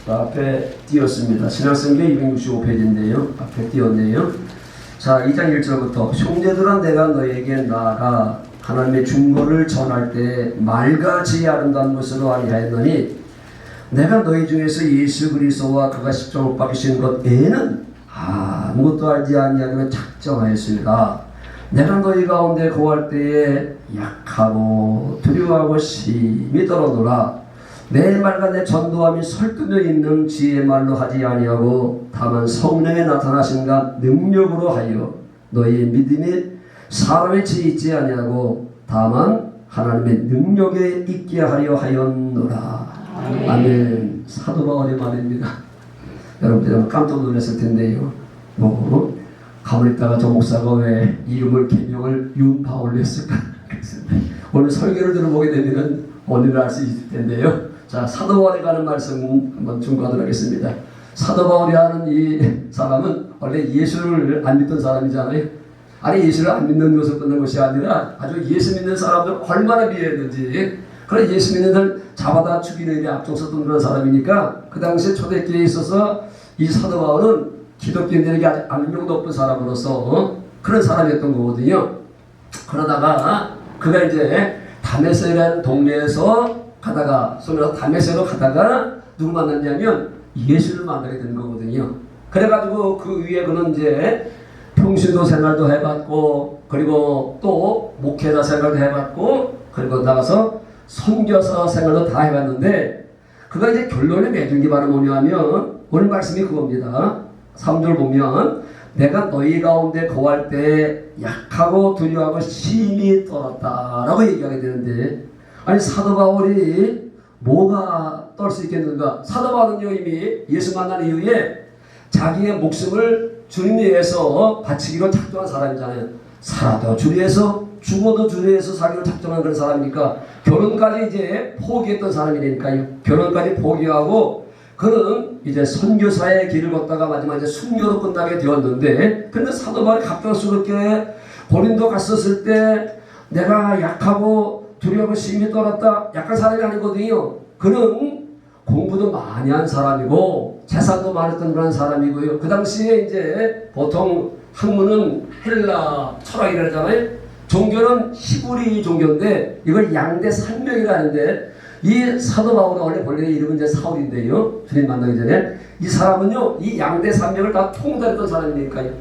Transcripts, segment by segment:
앞에 띄었습니다. 신약성경 265페이지인데요. 앞에 띄었네요. 자, 2장 1절부터 형제들아 내가 너에게 나아가 하나님의 중보를 전할 때 말과 지혜 아름다운 것으로 아니하였느니 내가 너희 중에서 예수 그리스도와 그가 십자가에 못 박히신 것 외에는 아무것도 알지 아니하기로 작정하였습니다. 내가 너희 가운데 거할 때에 약하고 두려워하고 심히 떨어노라. 내 말과 내 전도함이 설득력 있는 지혜의 말로 하지 아니하고 다만 성령의 나타나심과 능력으로 하여 너희의 믿음이 사람의 지혜 있지 아니하고 다만 하나님의 능력에 있게 하려 하였노라. 아멘. 사도 바울의 말입니다. 여러분들 깜짝 놀랐을 텐데요. 가만히 있다가 저 목사가 왜 이름을 개명을 윤바울로 했을까? 오늘 설교를 들어보게 되면 오늘을 알 수 있을 텐데요. 자, 사도 바울에 관한 말씀 한번 중과하도록 하겠습니다. 사도 바울이 하는 이 사람은 원래 예수를 안 믿던 사람이잖아요. 아니, 예수를 안 믿는 것을 끊는 것이 아니라 아주 예수 믿는 사람들 얼마나 미워했는지, 그래 예수 믿는 사람을 잡아다 죽이는 일에 앞장섰던 그런 사람이니까 그 당시에 초대교회에 있어서 이 사도 바울은 기독교인들에게 아주 악명 높은 사람으로서 그런 사람이었던 거거든요. 그러다가 그가 이제 다메섹이라는 동네에서 가다가 다메섹으로 가다가 누구 만났냐면 예수를 만나게 되는 거거든요. 그래가지고 그 위에 그는 이제 평신도 생활도 해봤고 그리고 또 목회자 생활도 해봤고 그리고 나가서 선교사 생활도 다 해봤는데 그가 이제 결론에 맺은 게 바로 뭐냐면 오늘 말씀이 그겁니다. 3절 보면 내가 너희 가운데 거할 때 약하고 두려워하고 심히 떨었다 라고 얘기하게 되는데, 아니 사도 바울이 뭐가 떨 수 있겠는가? 사도 바울은요 이미 예수 만난 이후에 자기의 목숨을 주님 위해서 바치기로 작정한 사람이잖아요. 살아도 주를 위해서 죽어도 주를 위해서 살기로 작정한 그런 사람이니까 결혼까지 이제 포기했던 사람이니까요. 결혼까지 포기하고 그는 이제 선교사의 길을 걷다가 마지막에 이제 순교로 끝나게 되었는데, 근데 사도 바울이 갑작스럽게 고린도 갔었을 때 내가 약하고 두려워하고 심히 떨었다, 약한 사람이 아니거든요. 그는 공부도 많이 한 사람이고 재산도 많았던 그런 사람이고요. 그 당시에 이제 보통 학문은 헬라 철학이라 하잖아요. 종교는 히브리 종교인데 이걸 양대 산맥이라는데, 이 사도 바울은 원래 본래 이름은 이제 사울인데요. 주님 만나기 전에 이 사람은요 이 양대 산맥을 다 통달했던 사람이니까요.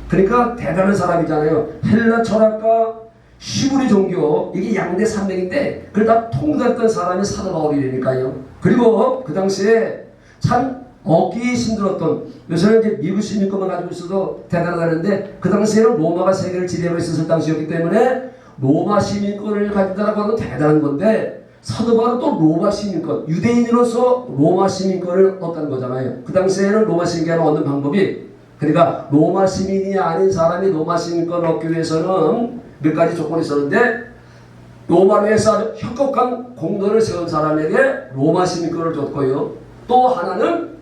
그러니까 대단한 사람이잖아요. 헬라 철학과 히브리 종교 이게 양대 산맥인데 그걸 다 통달했던 사람이 사도 바울이니까요. 그리고 그 당시에 참 얻기 힘들었던, 요새는 이제 미국 시민권만 가지고 있어도 대단하다는데 그 당시에는 로마가 세계를 지배하고 있었을 당시였기 때문에 로마 시민권을 가진다라고 하는 건 대단한 건데, 사도 바울은 또 로마 시민권, 유대인으로서 로마 시민권을 얻는 거잖아요. 그 당시에는 로마 시민권을 얻는 방법이, 그러니까 로마 시민이 아닌 사람이 로마 시민권을 얻기 위해서는 몇 가지 조건이 있었는데, 로마로 해서 아주 혁혁한 공로를 세운 사람에게 로마 시민권을 줬고요. 또 하나는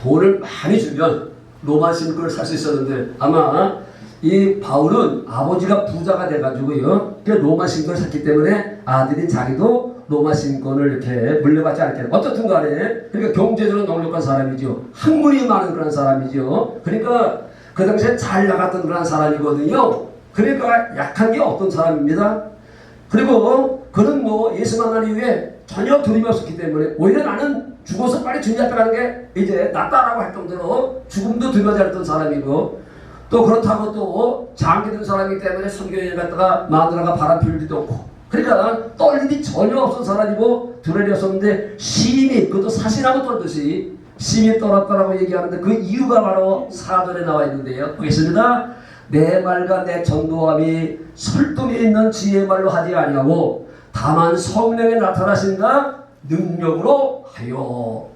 돈을 많이 주면 로마 시민권을 살 수 있었는데, 아마 이 바울은 아버지가 부자가 돼가지고요 로마 시민권을 샀기 때문에 아들인 자기도 로마 시민권을 이렇게 물려받지 않게, 어떻든 간에 그러니까 경제적으로 넉넉한 사람이죠. 학문이 많은 그런 사람이죠. 그러니까 그 당시에 잘 나갔던 그런 사람이거든요. 그러니까 약한 게 어떤 사람입니다. 그리고 그는 뭐 예수 만난 이후에 전혀 두려움이 없었기 때문에 오히려 나는 죽어서 빨리 주님 앞에 가는 게 이제 낫다라고 할 정도로 죽음도 두려워하지 않았던 사람이고, 또 그렇다고 또 장기 든 사람이기 때문에 선교여행 갔다가 마누라가 바람 피울 일도 없고, 그러니까 떨 일이 전혀 없던 사람이고 두려움이 없었는데 심히, 그것도 사신하고 떨듯이 심히 떨었다라고 얘기하는데 그 이유가 바로 4절에 나와 있는데요. 보겠습니다. 내 말과 내 전도함이 설득이 있는 지혜의 말로 하지 아니하고 다만 성령의 나타나신가 능력으로 하여.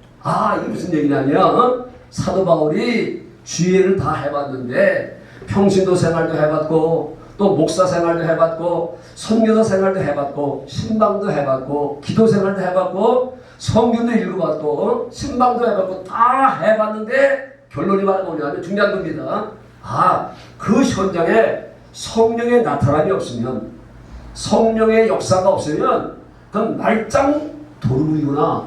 이게 무슨 얘기냐면 사도 바울이 주의를 다 해봤는데 평신도 생활도 해봤고 또 목사 생활도 해봤고 선교사 생활도 해봤고 신방도 해봤고 기도 생활도 해봤고 성경도 읽어봤고 신방도 해봤고 다 해봤는데 결론이 바로 뭐냐면 중요한 겁니다. 그 현장에 성령의 나타남이 없으면, 성령의 역사가 없으면 그건 말짱 도루묵이구나.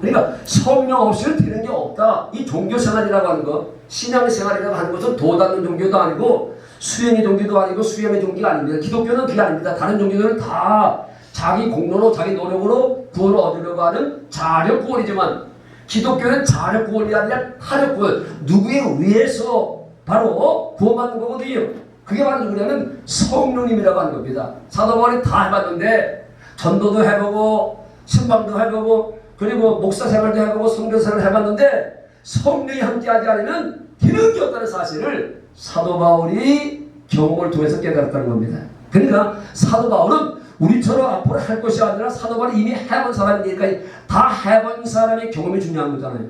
그러니까 성령 없이는 되는 게 없다. 이 종교생활이라고 하는 것, 신앙생활이라고 하는 것은 도 닦는 종교도 아니고 수행의 종교도 아니고 수행의 종교가 아닙니다. 기독교는 그게 아닙니다. 다른 종교들은 다 자기 공로로 자기 노력으로 구원을 얻으려고 하는 자력 구원이지만 기독교는 자력 구원이 아니라 타력 구원. 누구에 의해서 바로 구원받는 거거든요. 그게 바로 누구냐면 성령님이라고 하는 겁니다. 사도 바울이 다 해봤는데 전도도 해보고 신방도 해보고 그리고 목사 생활도 해보고 선교 생활을 해봤는데 성령이 함께하지 않으면 되는 게 없다는 사실을 사도 바울이 경험을 통해서 깨달았다는 겁니다. 그러니까 사도 바울은 우리처럼 앞으로 할 것이 아니라 사도 바울이 이미 해본 사람이니까 다 해본 사람의 경험이 중요한 거잖아요.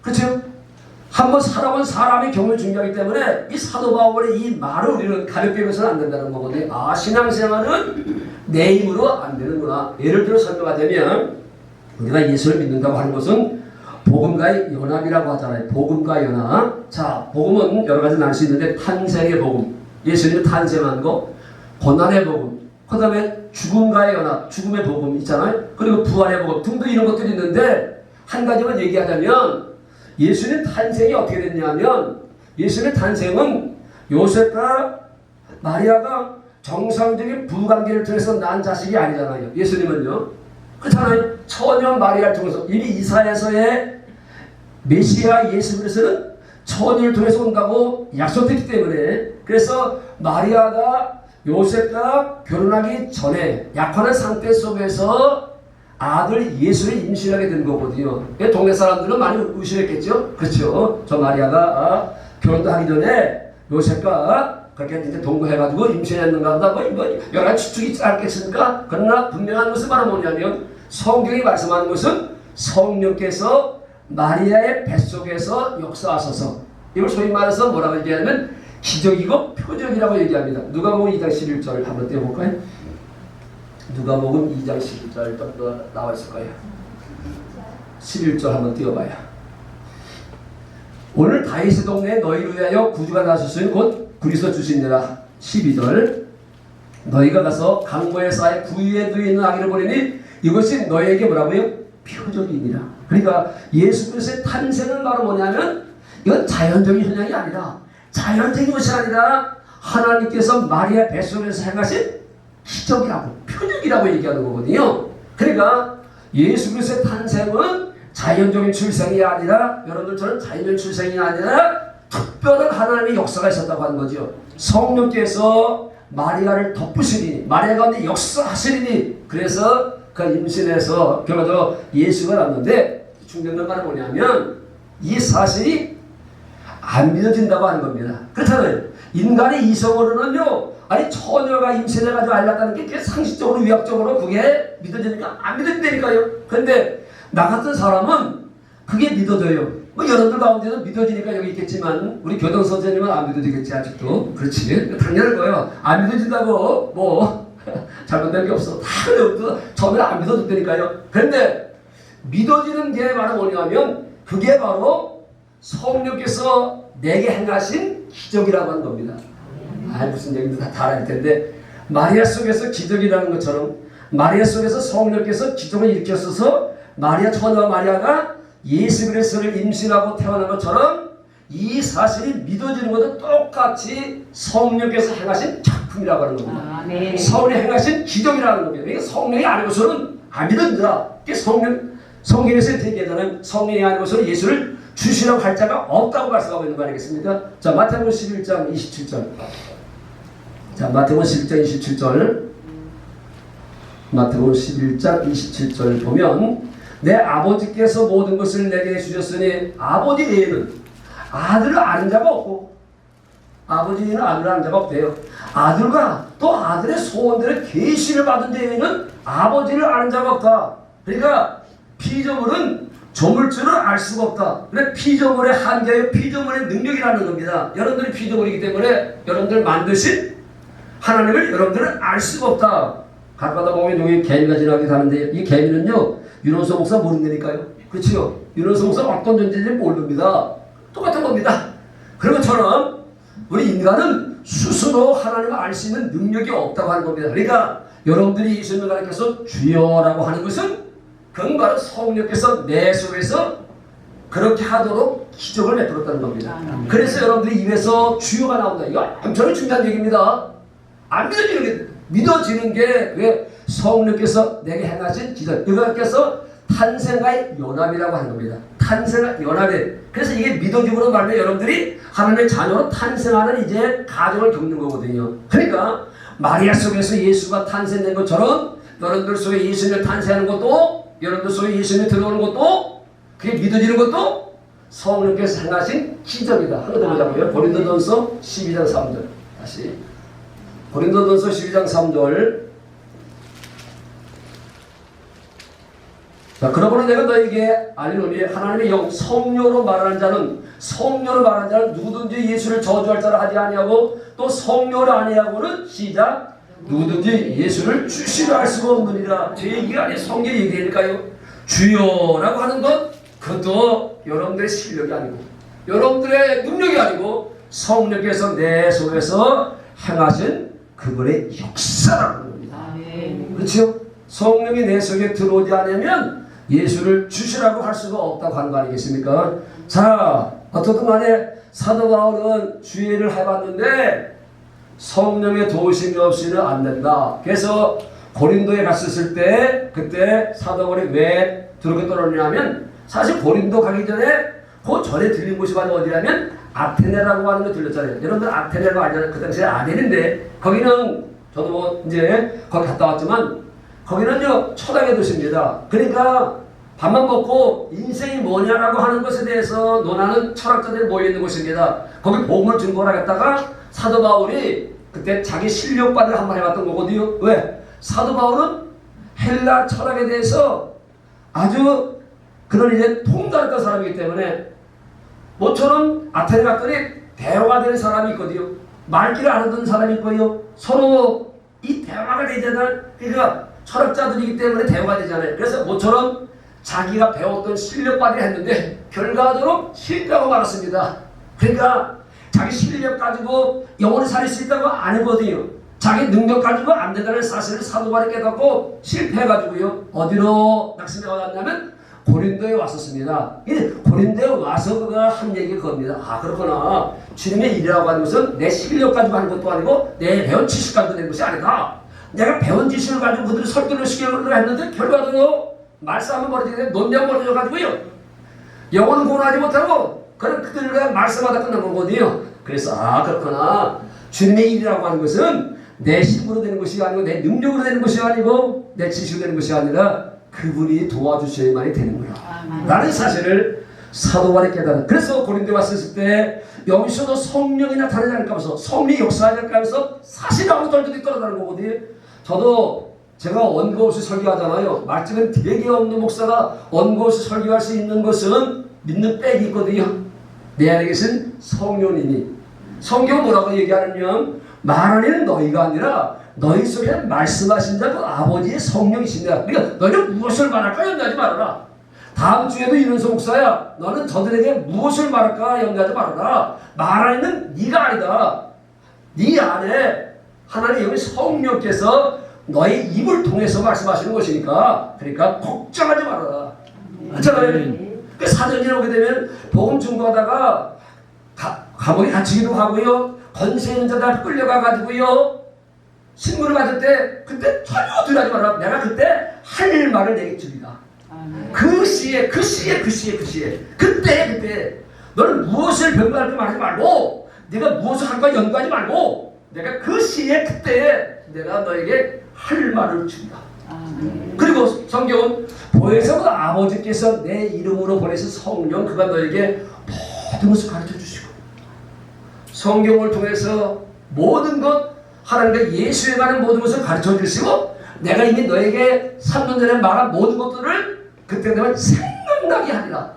그렇죠? 한번 살아본 사람의 경험이 중요하기 때문에 이 사도 바울의 이 말을 우리는 가볍게 해서는 안 된다는 거거든요. 아, 신앙생활은 내 힘으로 안 되는구나. 예를 들어 설명하자면 우리가 예수를 믿는다고 하는 것은 복음과의 연합이라고 하잖아요. 복음과 연합. 자, 복음은 여러 가지 나눌 수 있는데 탄생의 복음, 예수님이 탄생한 거, 고난의 복음, 그 다음에 죽음과의 연합, 죽음의 복음 있잖아요. 그리고 부활의 복음 등등 이런 것들이 있는데 한 가지만 얘기하자면 예수님 탄생이 어떻게 됐냐면 예수님의 탄생은 요셉과 마리아가 정상적인 부관계를 통해서 난 자식이 아니잖아요. 예수님은요. 그렇잖아요. 처녀 마리아를 통해서 이미 이사야서의 메시아 예수 그리스도는 처녀를 통해서 온다고 약속했기 때문에 그래서 마리아가 요셉과 결혼하기 전에 약혼한 상태 속에서 아들 예수를 임신하게 된 거거든요. 동네 사람들은 많이 의심했겠죠. 그렇죠. 저 마리아가 결혼도 하기 전에 요셉과 그렇게 이제 동거해가지고 임신했는가 보다 뭐 여러 가지 추측이 있지 않겠습니까? 그러나 분명한 것은 바로 뭐냐면 성경이 말씀하는 것은 성령께서 마리아의 뱃속에서 역사하셔서 이걸 소위 말해서 뭐라고 얘기하냐면 기적이고 표적이라고 얘기합니다. 누가복음 2장 11절 한번 떼어볼까요? 누가복음 2장 11절 또 나와 있을 거예요. 11절 한번 띄워봐요. 오늘 다윗의 동네에 너희를 위하여 구주가 나셨으니 곧 그리스도 주시니라. 12절 너희가 가서 강보에 쌓여 구유에 누워 있는 아기를 보리니 이것이 너희에게 뭐라고요? 표적이니라. 그러니까 예수 그리스도의 탄생은 바로 뭐냐면 이건 자연적인 현상이 아니라 자연적인 것이 아니라 하나님께서 마리아 뱃속에서 행하신 기적이라고 표적이라고 얘기하는 거거든요. 그러니까 예수 그리스도의 탄생은 자연적인 출생이 아니라 여러분들처럼 자연적인 출생이 아니라 특별한 하나님의 역사가 있었다고 하는 거죠. 성령께서 마리아를 덮으시니 마리아 가운데 역사하시니 그래서 그 임신해서 결과적으로 예수가 났는데 중요한 말은 뭐냐면 이 사실이 안 믿어진다고 하는 겁니다. 그렇잖아요. 인간의 이성으로는요, 아니 처녀가 임신해가지고 알 낳았다는 게 상식적으로 위학적으로 그게 믿어지니까 안 믿어진다니까요. 그런데 나 같은 사람은 그게 믿어져요. 뭐 여러분들 가운데는 믿어지니까 여기 있겠지만 우리 교장 선생님은 안 믿어지겠지 아직도. 그렇지. 당연한 거예요. 안 믿어진다고 뭐 잘못된 게 없어. 다 처음에 안 믿어졌다니까요. 그런데 믿어지는 게 바로 뭐냐면 그게 바로 성령께서 내게 행하신 기적이라고 하는 겁니다. 아, 무슨 얘기인지 다 알아야 할 텐데 마리아 속에서 기적이라는 것처럼 마리아 속에서 성령께서 기적을 일으켰어서 마리아 처녀 마리아가 예수 그리스도를 임신하고 태어난 것처럼 이 사실이 믿어지는 것도 똑같이 성령께서 행하신 작품이라고 하는 겁니다. 아, 네. 성령이 행하신 기적이라는 겁니다. 이게 성령이 아니고서는 안 믿는다. 이게 성경에서 얘기하자면 성령이 아니고서는 예수를 주시라고 할 자가 없다고 말씀하고 있는 거 아니겠습니까? 자, 마태복음 11장 27절. 자, 마태복음 11장 27절. 마태복음 11장 27절 보면 내 아버지께서 모든 것을 내게 주셨으니 아버지 외에는 아들을 아는 자가 없고 아버지는 아들을 아는 자가 없대요. 아들과 또 아들의 소원들의 계시를 받은 데에는 아버지를 아는 자가 없다. 그러니까 피조물은 조물줄을 알 수가 없다. 그래 피조물의 한계요 피조물의 능력이라는 겁니다. 여러분들이 피조물이기 때문에 여러분들 만드신 하나님을 여러분들은 알 수가 없다. 가끔가다 보면 여기 개미가 지나가기도 하는데 이 개미는요 윤원석 목사 모른다니까요. 그렇죠? 윤원석 목사 어떤 존재인지 모릅니다. 똑같은 겁니다. 그런 것처럼 우리 인간은 스스로 하나님을 알 수 있는 능력이 없다고 하는 겁니다. 그러니까 여러분들이 예수님을 가리켜서 주여라고 하는 것은 그건 바로 성령께서 내 속에서 그렇게 하도록 기적을 베풀었다는 겁니다. 그래서 여러분들이 입에서 주여가 나온다. 이거 엄청 중요한 얘기입니다. 안 믿어지는 게 왜 성령께서 내게 행하신 기적. 이거께서 탄생과의 연합이라고 하는 겁니다. 탄생과 연합이. 그래서 이게 믿어짐으로 말하면 여러분들이 하나님의 자녀로 탄생하는 이제 가정을 겪는 거거든요. 그러니까 마리아 속에서 예수가 탄생된 것처럼 여러분들 속에 예수님을 탄생하는 것도, 여러분들 속에 예수님이 들어오는 것도, 그게 믿어지는 것도 성령께서 행하신 기적이다. 하나 더 보자고요. 고린도전서 12장 3절. 다시 고린도전서 12장 3절. 자, 그러므로 내가 너에게 알리노니 하나님의 영 성령으로 말하는 자는 누구든지 예수를 저주할 자라 하지 아니하고 또 성령을 아니하고는 시작 누구든지 예수를 주시라 할 수가 없느니라. 제 얘기가 아니에요. 성경 얘기니까요. 주여라고 하는 것, 그것도 여러분들의 실력이 아니고 여러분들의 능력이 아니고 성령께서 내 속에서 행하신 그분의 역사라는 겁니다. 그렇죠? 성령이 내 속에 들어오지 않으면 예수를 주시라고 할 수가 없다고 하는 거 아니겠습니까? 자, 어떻든 간에 사도 바울은 주의를 해봤는데 성령의 도우심이 없이는 안 된다. 그래서 고린도에 갔었을 때 그때 사도 바울이 왜 들어오게 떨어지냐면 사실 고린도 가기 전에 그 전에 들린 곳이 바로 어디냐면 아테네라고 하는 거 들렸잖아요. 여러분들 아테네라고 알잖아요. 그 당시에 아덴인데 거기는 저도 뭐 이제 거기 갔다 왔지만 거기는요 철학의 도시입니다. 그러니까 밥만 먹고 인생이 뭐냐라고 하는 것에 대해서 논하는 철학자들이 모여있는 곳입니다. 거기 복음을 증거하겠다가 사도 바울이 그때 자기 실력발을 한번 해봤던 거거든요. 왜? 사도 바울은 헬라 철학에 대해서 아주 그런 이제 통달했던 사람이기 때문에 모처럼 아테네 갔더니 대화가 되는 사람이 있거든요. 말귀를 알아듣는 사람이 있고요. 서로 이 대화가 되잖아요. 그러니까 철학자들이기 때문에 대화가 되잖아요. 그래서 모처럼 자기가 배웠던 실력 발휘를 했는데 결과적으로 실패하고 말았습니다. 그러니까 자기 실력 가지고 영원히 살릴 수 있다고 안 했거든요. 자기 능력 가지고 안 된다는 사실을 사도 바울이 깨닫고 실패해가지고요. 어디로 낙심해 왔냐면 고린도에 왔었습니다. 고린도에 와서 그가 한 얘기가 겁니다. 아 그렇구나. 주님의 일이라고 하는 것은 내 실력 가지고 하는 것도 아니고 내 배운 지식 가지고 되는 것이 아니다. 내가 배운 지식을 가지고 그들을 설득을 시키려고 했는데 결과적으로 말싸움은 벌어지게 논쟁 벌어져가지고요. 영어는 공부하지 못하고 그런 그들과 말싸움하다 끝난 거거든요. 그래서 아 그렇구나. 주님의 일이라고 하는 것은 내 힘으로 되는 것이 아니고 내 능력으로 되는 것이 아니고 내 지식으로 되는 것이 아니라 그분이 도와주셔야만이 되는구나 라는 사실을 사도 바울이 깨달은. 그래서 고린도에 왔을 때 여기서도 성령이 나타나지 않을까 하면서 성령이 역사하지 않을까 하면서 사실하고 떨어지게 떨어지는 거거든요. 저도 제가 원고없이 설교하잖아요. 말씀은 되게 없는 목사가 원고없이 설교할 수 있는 것은 믿는 백이 있거든요. 내 안에 계신 성령님이. 성경은 뭐라고 얘기하느냐, 말하는 너희가 아니라 너희 속에 말씀하신 자 그 아버지의 성령이신다. 그러니까 너희는 무엇을 말할까 염려하지 말아라. 다음 주에도 이런서 목사야, 너는 저들에게 무엇을 말할까 염려하지 말아라. 말하는 네가 아니다. 네 안에 하나님의 성령께서 너의 입을 통해서 말씀하시는 것이니까, 그러니까 걱정하지 말아라. 맞잖아요. 그 사전에 오게 되면 복음 증거하다가 감옥에 갇히기도 하고요. 권세 있는 자들 끌려가가지고요. 신문을 받을 때 그때 전혀 두려하지 마라. 내가 그때 할 말을 내게 주리라. 그 시에 그때 너는 무엇을 변명할까 말하지 말고 네가 무엇을 할까 연구하지 말고 내가 그 시에 그때 내가 너에게 할 말을 준다. 그리고 성경은 보혜사보다 아버지께서 내 이름으로 보내신 성령 그가 너에게 모든 것을 가르쳐 주시고 성경을 통해서 모든 것 하나님과 예수에 관한 모든 것을 가르쳐 주시고 내가 이미 너에게 3년 전에 말한 모든 것들을 그때 되면 생각나게 하리라.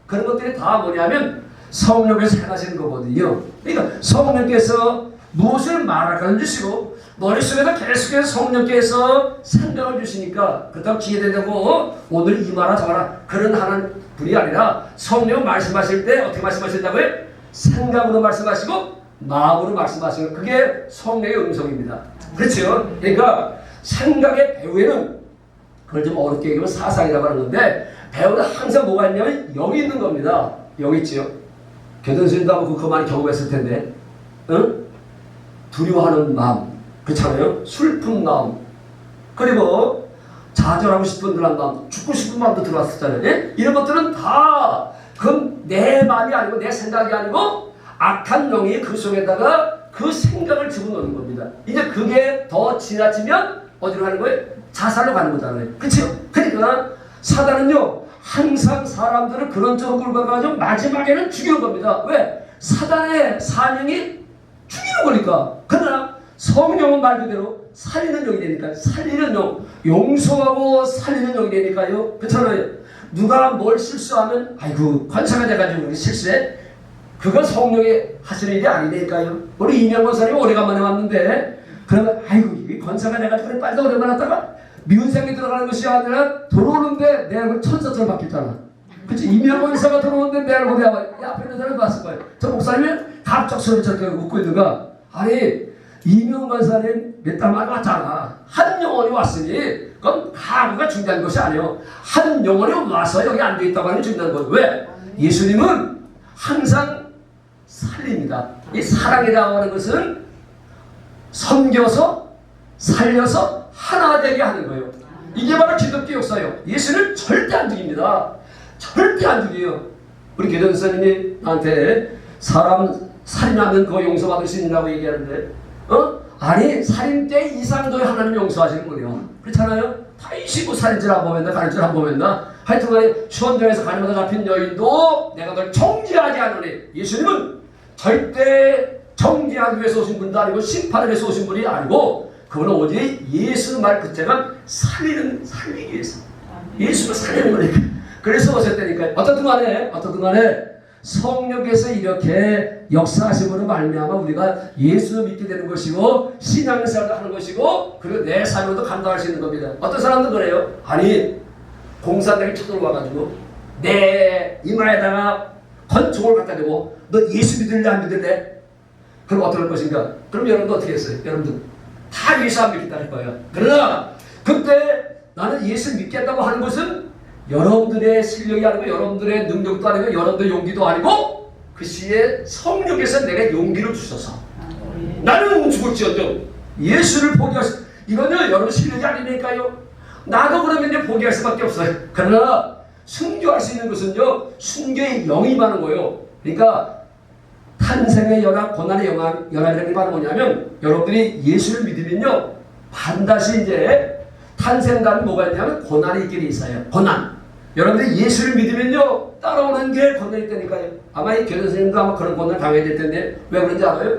그런 것들이 다 뭐냐면 성령께서 행하시는 거거든요. 그러니까 성령께서 무엇을 말할까 주시고 머릿속에서 계속해서 성령께서 생각을 주시니까 그렇다고 기회되고 오늘 이 말아 저 말아 그런 하는 분이 아니라 성령 말씀하실 때 어떻게 말씀하신다고요? 생각으로 말씀하시고 마음으로 말씀하시는 그게 성령의 음성입니다. 그렇죠? 그러니까 생각의 배후에는 그걸 좀 어렵게 얘기하면 사상이라고 하는 건데, 배우는 항상 뭐가 있냐면 여기 있는 겁니다. 여기 있지요. 교도소에도 아마 그거 많이 경험했을 텐데, 응? 두려워하는 마음, 그렇잖아요. 슬픈 마음, 그리고 좌절하고 싶은 그런 마음, 죽고 싶은 마음도 들어왔었잖아요. 예? 이런 것들은 다 그건 내 마음이 아니고 내 생각이 아니고 악한 영이 그 속에다가 그 생각을 집어넣는 겁니다. 이제 그게 더 지나치면 어디로 가는 거예요? 자살로 가는 거잖아요. 그렇죠? 그러니까 사단은요 항상 사람들을 그런 쪽으로 끌고 가가지고 마지막에는 죽이는 겁니다. 왜? 사단의 사명이 죽이는 거니까. 그러나 성령은 말 그대로 살리는 영이 되니까, 살리는 영, 용서하고 살리는 영이 되니까요. 그렇잖아요. 누가 뭘 실수하면 아이고 권사가 돼가지고 그렇게 실수해? 그건 성령이 하시는 일이 아니니까요. 우리 이명권 사람이 오래간만에 왔는데, 그러면 아이고 이게 권사가 돼가지고 그래 빨리 오랜만에 왔다가 미운 생각이 들어가는 것이 아니라 들어오는데 내 얼굴 천사처럼 바뀌었잖아. 그치? 이명권 사가 들어오는데 내 얼굴이 앞에 있는 사람이 봤을 거예요. 저 목사님이 갑작스럽게 저렇게 웃고 있는가? 아니 이명권 권사님 몇 달 만에 왔잖아. 한 영혼이 왔으니 그건 가구가 중요한 것이 아니에요. 한 영혼이 와서 여기 앉아있다고 하는 게 중요한 거예요. 왜? 예수님은 항상 살립니다. 이 사랑이라고 하는 것은 섬겨서 살려서 하나 되게 하는 거예요. 이게 바로 기독교 역사예요. 예수는 절대 안 죽입니다. 절대 안 죽여요. 우리 교장 선생님이 나한테 사람 살인하면 그거 용서받을 수 있냐고 얘기하는데, 아니 살인 때 이상도에 하나님 용서하시는 거예요. 그렇잖아요. 다 29살인줄 안 보면나 가는줄 안 보면나 하여튼간에 시원정에서 가늠하다 잡힌 여인도 내가 널 정죄하지 않으니, 예수님은 절대 정죄하기 위해서 오신 분도 아니고 심판을 위해서 오신 분이 아니고, 그거는 오직 예수 말 그때가 살리기 위해서 예수가 살리는 거니까. 그래서 오셨다니까요. 어떻든 간에 성령께서 이렇게 역사하심으로 말미암아 우리가 예수를 믿게 되는 것이고 신앙생활을 하는 것이고, 그리고 내 삶도 감당할 수 있는 겁니다. 어떤 사람도 그래요. 아니 공산당이 쳐들어와가지고 내 이마에다가 권총을 갖다 대고 너 예수 믿을래 안 믿을래? 그럼 어떻게 할 것인가? 그럼 여러분도 어떻게 했어요? 여러분들 다 예수 안 믿겠다 할 거예요. 그러나 그때 나는 예수 믿겠다고 하는 것은 여러분들의 실력이 아니고 여러분들의 능력도 아니고 여러분들의 용기도 아니고 그 시에 성령께서 내게 용기를 주셔서 나는 죽을지어도 예수를 포기할 수, 이거는 여러분 실력이 아니니까요. 나도 그러면 이제 포기할 수밖에 없어요. 그러나 순교할 수 있는 것은요 순교의 영이 많은 거예요. 그러니까 탄생의 연합, 고난의 연합이라는 게 바로 뭐냐면, 여러분들이 예수를 믿으면요 반드시 이제 탄생다는 뭐가 있냐면 고난이 있게 돼 있어요. 고난. 여러분들이 예수를 믿으면요 따라오는 게 고난이 있다니까요. 아마 이 교장 선생님도 아마 그런 고난을 당해야 될 텐데 왜 그런지 알아요?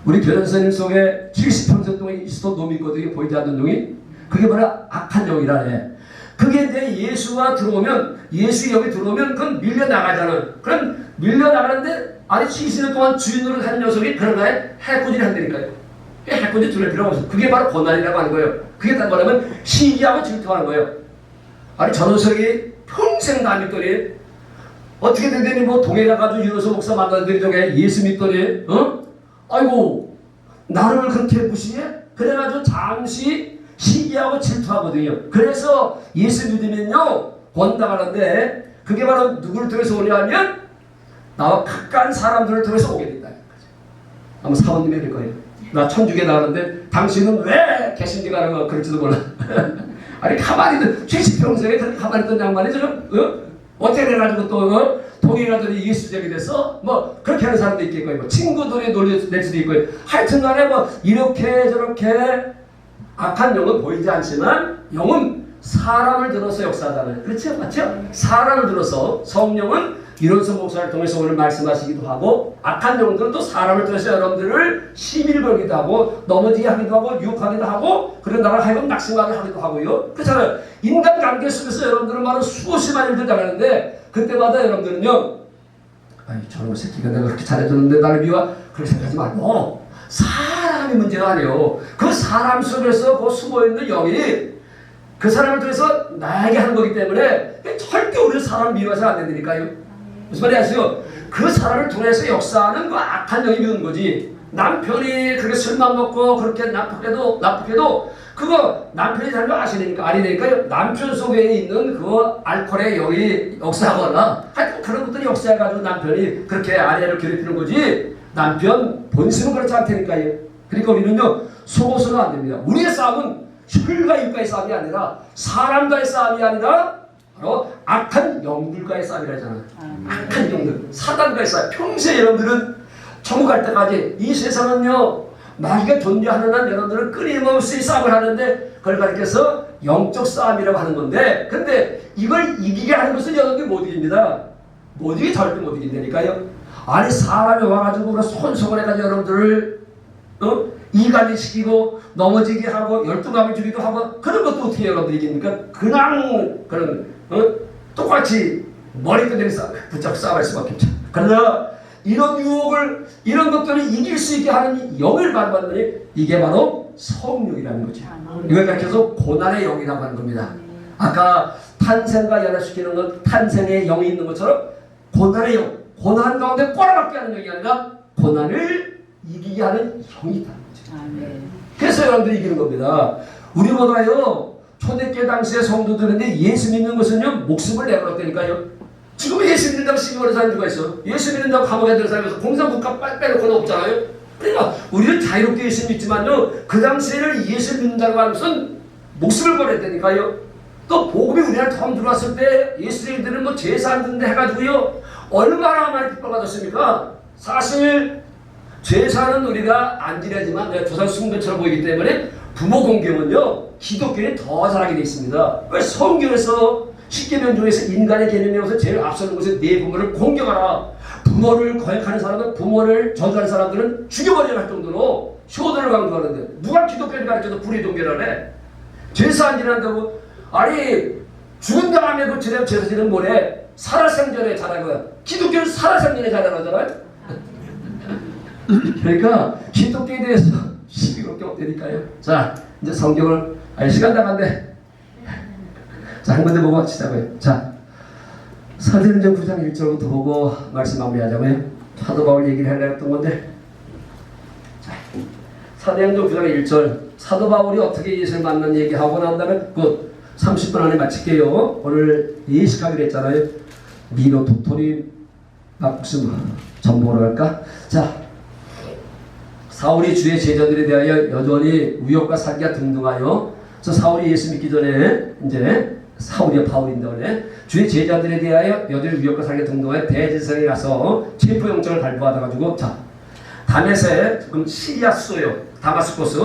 우리 교장 선생님 속에 70평생 동안 있었던 놈이 있거든요. 보이지 않는 놈이. 그게 바로 악한 영이라네. 그게 이제 예수가 들어오면, 예수 여기 들어오면 그건 밀려나가잖아. 그럼 밀려나가는데 아니 70년 동안 주인으로 한 녀석이 그런가에 해코지를 한다니까요. 해코지 둘릴 필요가 없어. 그게 바로 고난이라고 하는 거예요. 그게 딱 뭐냐면 시기하고 질투하는 거예요. 아니 저 녀석이 평생 다 믿더니 어떻게 되더니 뭐 동해 가가지고 유로서 목사 만나더니 저게 예수 믿더니 아이고 나를 그렇게 무시해? 그래가지고 잠시 시기하고 질투하거든요. 그래서 예수 믿으면요 권당하는데, 그게 바로 누구를 통해서 오냐면 나와 가까운 사람들을 통해서 오게 된다는 거죠. 아마 사모님이 될 거예요. 나 천주교 나가는데 당신은 왜 개신교 가는 거 그럴지도 몰라. 아니 가만히 있던 70평생에 그렇게 가만히 있던 양반이 지금 어떻게 돼가지고 또 동해 가더니 예수적이 돼서 뭐 그렇게 하는 사람도 있겠고요. 뭐 친구들이 놀릴 수도 있고요. 하여튼간에 뭐 이렇게 저렇게 악한 영은 보이지 않지만 영은 사람을 들어서 역사하잖아요. 그렇죠? 맞죠? 사람을 들어서 성령은 이론서 목사를 통해서 오늘 말씀하시기도 하고, 악한 영들은 또 사람을 통해서 여러분들을 시비를 걸기도 하고 넘어지게 하기도 하고 유혹하기도 하고, 그런 나라를 하여금 낙심하게 하기도 하고요. 그렇잖아요. 인간관계 속에서 여러분들은 바로 수없이 많이 당하는데, 그때마다 여러분들은요 아니 저놈의 새끼가 내가 그렇게 잘해줬는데 나를 미워? 그렇게 생각하지 말고 사람이 문제가 아니에요. 그 사람 속에서 그 숨어있는 영이 그 사람을 통해서 나에게 하는 거기 때문에 절대 우리는 사람을 미워해서 안 된다니까요. 무슨 말이 아시죠? 그 사람을 통해서 역사하는 그 악한 영이 미운 거지. 남편이 그렇게 술만 먹고 그렇게 나쁘게도 그거 남편이 잘못 아시니까 아니니까요. 남편 속에 있는 그 알코올의 영이 역사하거나 하여튼 그런 것들이 역사해가지고 남편이 그렇게 아내를 괴롭히는 거지 남편 본심은 그렇지 않다니까요. 그러니까 우리는요 속어서는 안 됩니다. 우리의 싸움은 혈과 육과의 싸움이 아니라 사람과의 싸움이 아니라 바로 악한 영들과의 싸움이라잖아요. 악한 영들, 사단과의 싸움. 평소에 여러분들은 천국 갈 때까지 이 세상은요 마귀가 존재하는 한 여러분들은 끊임없이 싸움을 하는데 그걸 가리켜서 영적 싸움이라고 하는 건데 근데 이걸 이기게 하는 것은 여러분들이 못 이깁니다. 못 이기게 절대 못 이긴다니까요. 아니 사람이 와가지고 손석을 해가지고 여러분들을 이간질 시키고 넘어지게 하고 열두감을 주기도 하고 그런 것도 어떻게 여러분들이 이깁니까? 그냥 그런 똑같이 머리끈을 붙잡고 싸울 수밖에 없죠. 그러나 이런 유혹을 이런 것들을 이길 수 있게 하는 영을 받았더니 이게 바로 성령이라는 거죠. 이걸 가르쳐서 고난의 영이라고 하는 겁니다. 아까 탄생과 연합시키는 건 탄생의 영이 있는 것처럼 고난의 영, 고난 가운데 꼬라박게 하는 영이 아니라 고난을 이기게 하는 영이 있다는 거죠. 그래서 여러분들이 이기는 겁니다. 우리보다요 초대교회 당시의 성도들인데 예수 믿는 것은요 목숨을 내걸었다니까요. 지금 예수 믿는다고 시기버린 사람이 누가 있어? 예수 믿는다고 감옥에 들은 사람이 있어. 공산국가 빼놓고는 없잖아요. 그러니까 우리는 자유롭게 예수 믿지만요 그 당시에는 예수 믿는다고 하는 것은 목숨을 걸었다니까요. 또 복음이 우리나라에 처음 들어왔을 때 예수님들은 뭐 제사 안 드는데 해가지고요 얼마나 많이 핍박받았습니까? 사실 제사는 우리가 안 지내지만 내가 조상 숭배처럼 보이기 때문에 부모 공경은요 기독교에 더 잘하게 되어 있습니다. 왜 성경에서 십계명 중에서 인간의 개념이라서 제일 앞서는 것은 네 부모를 공경하라. 부모를 거역하는 사람은 부모를 저주하는 사람들은 죽여버리려 할 정도로 효도를 강조하는데 누가 기독교를 가르쳐도 불의동결을 해? 제사 안 지낸다고? 아니 죽은 다음에 그 제사 지내는 뭐래? 살아생전에 잘하고요. 기독교는 살아생전에 잘하잖아요. 그러니까 기독교에 대해서 시비롭게 없다니까요. 자 이제 성경을 시간 나간데 자, 한 군데 보고 마치자고요. 자, 사도행전 9장 1절부터 보고 말씀 마무리하자고요. 사도 바울 얘기를 하려고 했던 건데 자, 사도행전 9장 1절 사도 바울이 어떻게 예수를 만난 얘기하고 난 다음에 그 30분 안에 마칠게요. 오늘 예식하기로 했잖아요. 미로 도토리 막국수 전복으로 갈까? 자, 사울이 주의 제자들에 대하여 여전히 우욕과 사기가 등등하여 저 사울이 예수 믿기 전에 이제 사울이야 바울인데 원래 주의 제자들에 대하여 여전히 위협과 사기가 등등하여 대제사장에 가서 체포영장을 발부하다 가지고 자 다메섹 지금 시리아 수도요 다마스코스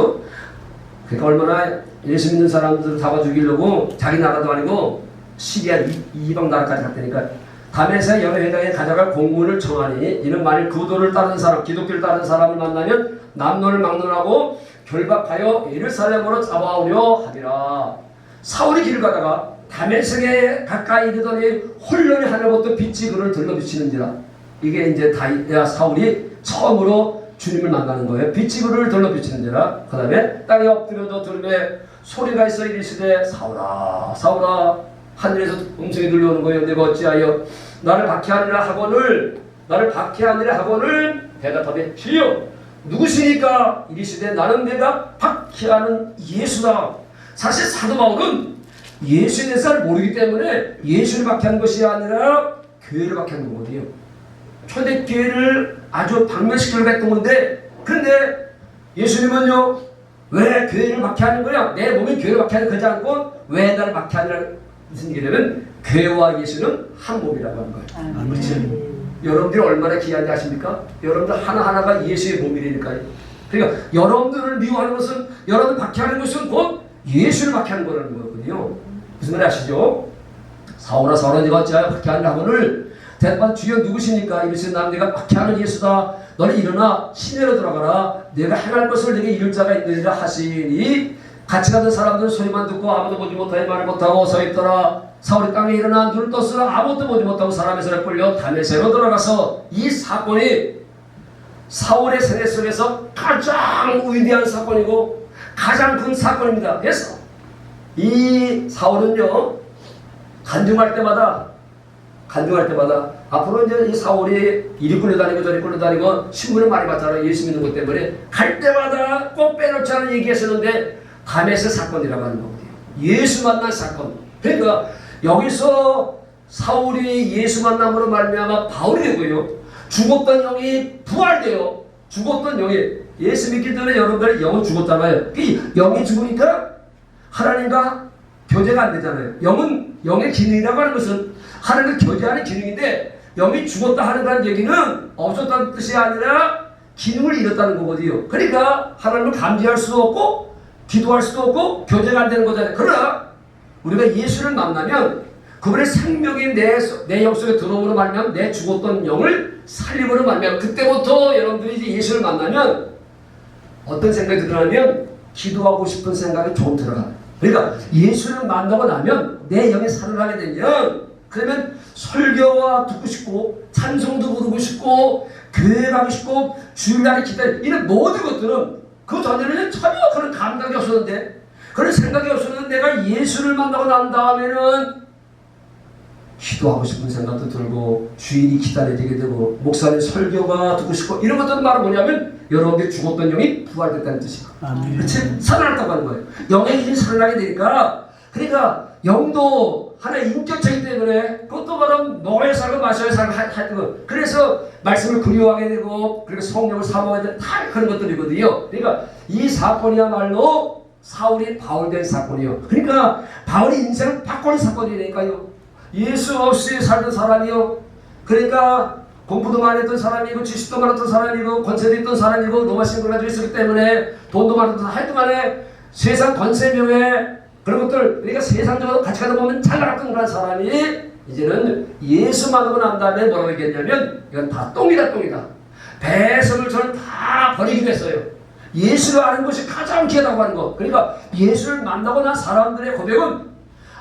그러니까 얼마나 예수 믿는 사람들을 잡아 죽이려고 자기 나라도 아니고 시리아 이방 나라까지 갔다니까 다메섹 여러 회당에 가져갈 공문을 청하니 이는 만일 구도를 따르는 사람 기독교를 따르는 사람을 만나면 남론을 막론하고 결박하여 예루살렘으로 잡아오려 하리라. 사울이 길을 가다가 다메섹에 가까이 이르더니 홀로니 하늘부터 빛이 그를 들러비치는지라. 이게 이제 사울이 처음으로 주님을 만나는 거예요. 빛이 그를 들러비치는지라. 그 다음에 땅에 엎드려져 들음에 소리가 있어 이르시되 사울아 사울아 하늘에서 음성이 들려오는 거예요. 내가 어찌하여 나를 박해하느라 하거늘 대답하되 주여 누구시니까? 이르시되 나는 내가 박해하는 예수다. 사실 사도 바울은 예수에 대해서 잘 모르기 때문에 예수를 박해한 것이 아니라 교회를 박해한 거거든요. 초대교회를 아주 박멸시키려고 했던 건데 그런데 예수님은요 왜 교회를 박해하는 거냐? 내 몸이 교회를 박해하는 거지 않고 왜 나를 박해하느냐 무슨 얘기냐면 교회와 예수는 한 몸이라고 하는 거예요. 그렇지? 여러분들이 얼마나 귀한지 아십니까? 여러분들 하나하나가 예수의 몸이니까요. 그러니까 여러분들을 미워하는 것은 여러분을 박해하는 것은 곧 예수를 박해하는 거라는 거거든요. 무슨 말 아시죠? 사울아 사울아 네가 어찌하여 박해하는 하거늘 대답한 주여 누구십니까? 이르시되 나는 내가 박해하는 예수다. 너는 일어나 시내로 들어가라. 내가 행할 것을 내게 이룰 자가 있느니라 하시니 같이 가던 사람들은 소리만 듣고 아무도 보지 못하여 말을 못하고 서 있더라. 사울이 땅에 일어나 눈을 떴으나 아무것도 보지 못하고 사람의 손에 끌려 다메섹으로 들어가서 이 사건이 사울의 생애 속에서 가장 위대한 사건이고 가장 큰 사건입니다. 그래서 이 사울은요 간증할 때마다 간증할 때마다 앞으로 이제 이 사울이 이리 끌려다니고 저리 끌려다니고 신문을 많이 봤잖아요. 예수 믿는 것 때문에. 갈 때마다 꼭 빼놓지 않은 얘기했었는데 다메섹 사건이라고 하는 거거든요. 예수 만난 사건. 그러니까 여기서 사울이 예수 만남으로 말미암아 바울이 되고요. 죽었던 영이 부활돼요. 죽었던 영이 예수 믿기 전에 여러분들의 영은 죽었잖아요. 그 영이 죽으니까 하나님과 교제가 안 되잖아요. 영은 영의 기능이라고 하는 것은 하나님과 교제하는 기능인데 영이 죽었다 하는 얘기는 없었다는 뜻이 아니라 기능을 잃었다는 거거든요. 그러니까 하나님을 감지할 수도 없고 기도할 수도 없고 교제가 안 되는 거잖아요. 그러나 우리가 예수를 만나면 그분의 생명이 내 영 속에 들어오므로 말미암아 내 죽었던 영을 살림으로 말미암아 그때부터 여러분들이 이제 예수를 만나면 어떤 생각이 들어가면 기도하고 싶은 생각이 좀 들어가요. 그러니까 예수를 만나고 나면 내 영이 살아나게 되면 그러면 설교와 듣고 싶고 찬송도 부르고 싶고 교회 가고 싶고 주일날에 기다리는 이런 모든 것들은 그 전에는 전혀 그런 감각이 없었는데 그런 생각이 없었는데 내가 예수를 만나고 난 다음에는 기도하고 싶은 생각도 들고 주일이 기다려지게 되고 목사님 설교가 듣고 싶고 이런 것들은 말은 뭐냐면 여러분들이 죽었던 영이 부활됐다는 뜻이고 그렇지? 살아났다고 하는 거예요. 영의 힘이 살아나게 되니까 그러니까 영도 하나의 인격체이기 때문에 그것도 바로 먹어야 살고 마셔야 살고 하여튼 그래서 말씀을 그리워하게 되고 그리고 성령을 사모하게 되는 다 그런 것들이거든요. 그러니까 이 사건이야말로 사울이 바울된 사건이요. 그러니까 바울이 인생을 바꾸는 사건이니까요. 예수 없이 살던 사람이요. 그러니까 공부도 많이 했던 사람이고 지식도 많았던 사람이고 권세도 있던 사람이고 로마 신분을 가지고 있었기 때문에 돈도 많았던 사람 하여튼간에 세상 권세명예 그런 것들 그러니까 세상적으로 같이 가다 보면 잘 나갔던 그런 사람이 이제는 예수 만나고 난 다음에 뭐라고 얘기했냐면 이건 다 똥이다 똥이다. 배설을 저는 다 버리기로 했어요. 예수를 아는 것이 가장 귀하다고 하는 것. 그러니까 예수를 만나고 난 사람들의 고백은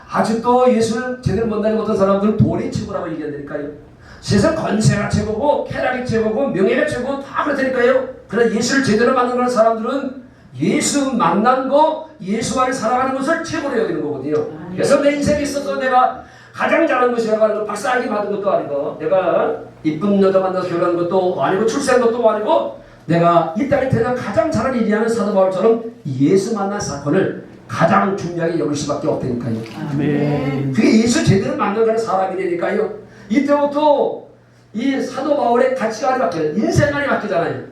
아직도 예수를 제대로 만나지 못한 사람들은 돈이 최고라고 얘기한다니까요. 세상 권세가 최고고 쾌락이 최고고 명예가 최고고 다 그렇다니까요. 그러나 예수를 제대로 만나는 사람들은 예수 만난 거 예수 안에 살아가는 것을 최고로 여기는 거거든요. 그래서 내 인생에 있어서 내가 가장 잘한 것이라고 하는 거 박사학위 받은 것도 아니고 내가 이쁜 여자 만나서 결혼한 것도 아니고 출세한 것도 아니고 내가 이 땅에 태어나 가장 잘한 일이라는 사도 바울처럼 예수 만난 사건을 가장 중요하게 여길 수밖에 없다니까요. 아멘. 그게 예수 제대로 만나가는 사람이 되니까요. 이때부터 이 사도 바울의 가치관이 바뀌어요. 인생관이 바뀌잖아요.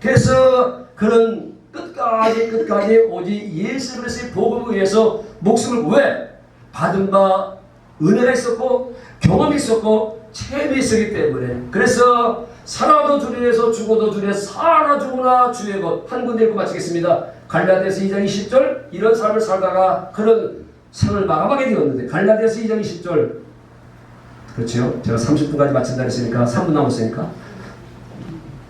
그래서 그런 끝까지 오직 예수 그리스도의 복음을 위해서 목숨을 왜? 받은 바 은혜가 있었고 경험이 있었고 체험이 있었기 때문에 그래서 살아도 주를 위해서 죽어도 주를 위해서 살아 죽으나 주의 것 한 군데 읽고 마치겠습니다. 갈라디아서 2장 20절 이런 삶을 살다가 그런 생을 마감하게 되었는데 갈라디아서 2장 20절 그렇죠. 제가 30분까지 마친다 했으니까 3분 남았으니까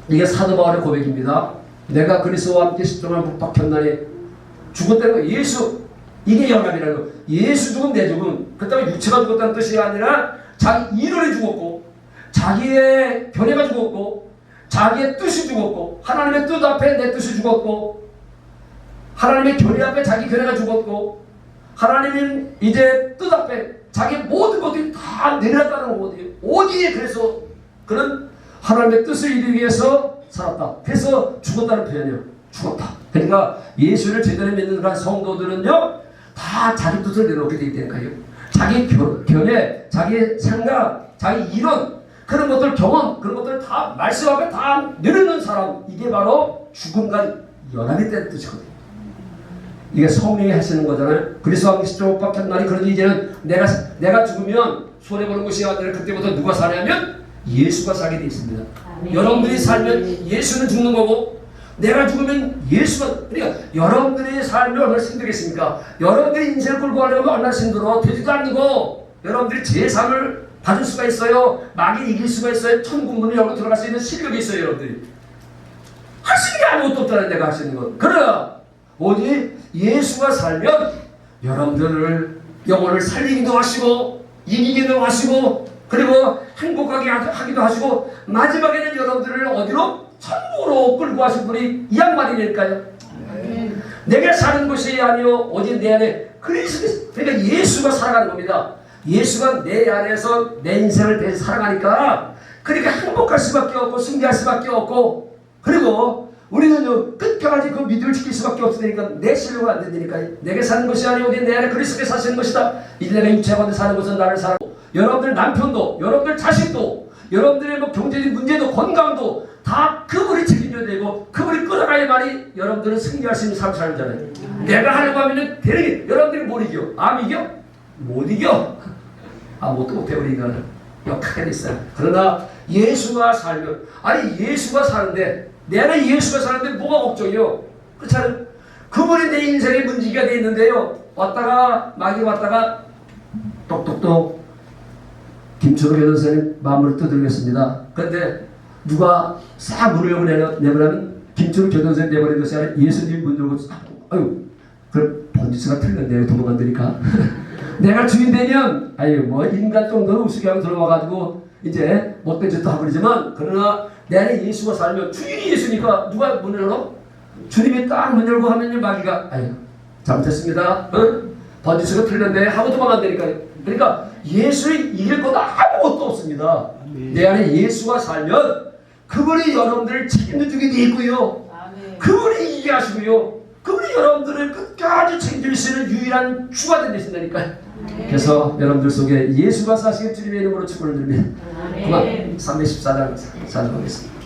이게 사도 바울의 고백입니다. 내가 그리스도와 함께 십자가에 못 박혔나니 죽었다는 거 예수 이게 영감이라는 거. 예수 죽음 내 죽음 그렇다고 육체가 죽었다는 뜻이 아니라 자기 이론이 죽었고 자기의 견해가 죽었고 자기의 뜻이 죽었고 하나님의 뜻 앞에 내 뜻이 죽었고 하나님의 견해 앞에 자기 견해가 죽었고 하나님은 이제 뜻 앞에 자기 모든 것들이 다 내려놨다는 거거든요. 오직 그래서 그는 하나님의 뜻을 이루기 위해서 살았다. 그래서 죽었다는 표현이에요. 죽었다. 그러니까 예수를 제대로 믿는 그런 성도들은요 다 자기 뜻을 내놓게 되기 때문에요. 자기 견해, 자기 생각, 자기 이론 그런 것들 경험 그런 것들 다 말씀 앞에 다 내려놓는 사람 이게 바로 죽음과 연합이 되는 뜻이거든요. 이게 성령이 하시는 거잖아요. 그리스도와 함께 십자가에 못 박혔나니 그러니 이제는 내가 죽으면 손해보는 것이 아니라 그때부터 누가 사냐면 예수가 살게 되어 있습니다. 아멘. 여러분들이 살면 예수는 죽는 거고 내가 죽으면 예수가 그러니까 여러분들이 살면 얼마나 힘들겠습니까? 여러분들이 인생을 끌고 가려면 얼마나 힘들어. 되지도 않고 여러분들이 제3을 받을 수가 있어요. 마귀 이길 수가 있어요. 천국 문을 열고 들어갈 수 있는 실력이 있어요. 여러분들이 할 수 있는 게 아무것도 없다는 내가 할 수 있는 것. 그러나 오직 예수가 살면 여러분들을 영혼을 살리기도 하시고 이기기도 하시고 그리고 행복하게 하기도 하시고 마지막에는 여러분들을 어디로? 천국으로 끌고 가신 분이 이 양반이니까요. 내가 사는 것이 아니요 오직 내 안에 그리스도 그러니까 예수가 살아가는 겁니다. 예수가 내 안에서 내 인생을 대해서 사랑하니까 그러니까 행복할 수밖에 없고 승리할 수밖에 없고 그리고 우리는요 끝까지 그 믿음을 지킬 수밖에 없으니까 내 실력은 안 된다니까 내게 사는 것이 아니오 내 안에 그리스도께 사시는 것이다. 이제 내가 육체 가운데 사는 것은 나를 사랑하고 여러분들 남편도 여러분들 자식도 여러분들의 뭐 경제적 문제도 건강도 다 그분이 책임져야 되고 그분이 끌어가야만이 여러분들은 승리할 수 있는 삶을 살잖아요. 내가 하려고 하면 되는 게 여러분들이 못 이겨. 암 이겨? 못 이겨. 아무것도 못해 우리 인간은 역하게 돼 있어요. 그러나 예수가 살면 아니 예수가 사는데 내 안에 예수가 사는데 뭐가 걱정이요? 그렇잖아요. 그분이 내 인생의 문지기가 돼 있는데요. 왔다가 마귀 왔다가 똑똑똑 김철우 교도소님 마음을 두드리겠습니다. 그런데 누가 싹 문을 내버리면 김철우 교도소에 내버린 것이 아니라 예수님 문 열고 아유 그럼 번지수가 틀렸네요. 도망간다니까. 내가 주인 되면 아유 뭐 인간 정도는 우습게 하고 들어와가지고 이제 못된 짓도 하고 그러지만 그러나 내 안에 예수가 살면 주인이 예수니까 누가 문을 열어? 주님이 딱 문 열고 하면 마귀가 아유 잘못했습니다. 번지수가 틀렸네 하고 도망간다니까요. 그러니까 예수를 이길 것 아무것도 없습니다. 내 안에 예수가 살면 그분이 여러분들을 책임져 주게 돼 있고요. 그분이 이기게 하시고요. 그분이 여러분들을 끝까지 책임질 수 있는 유일한 주가 되신다니까요. 그래서 여러분들 속에 예수가 사시는 주님의 이름으로 축원을 드립니다. 그만 314장 사도하겠습니다.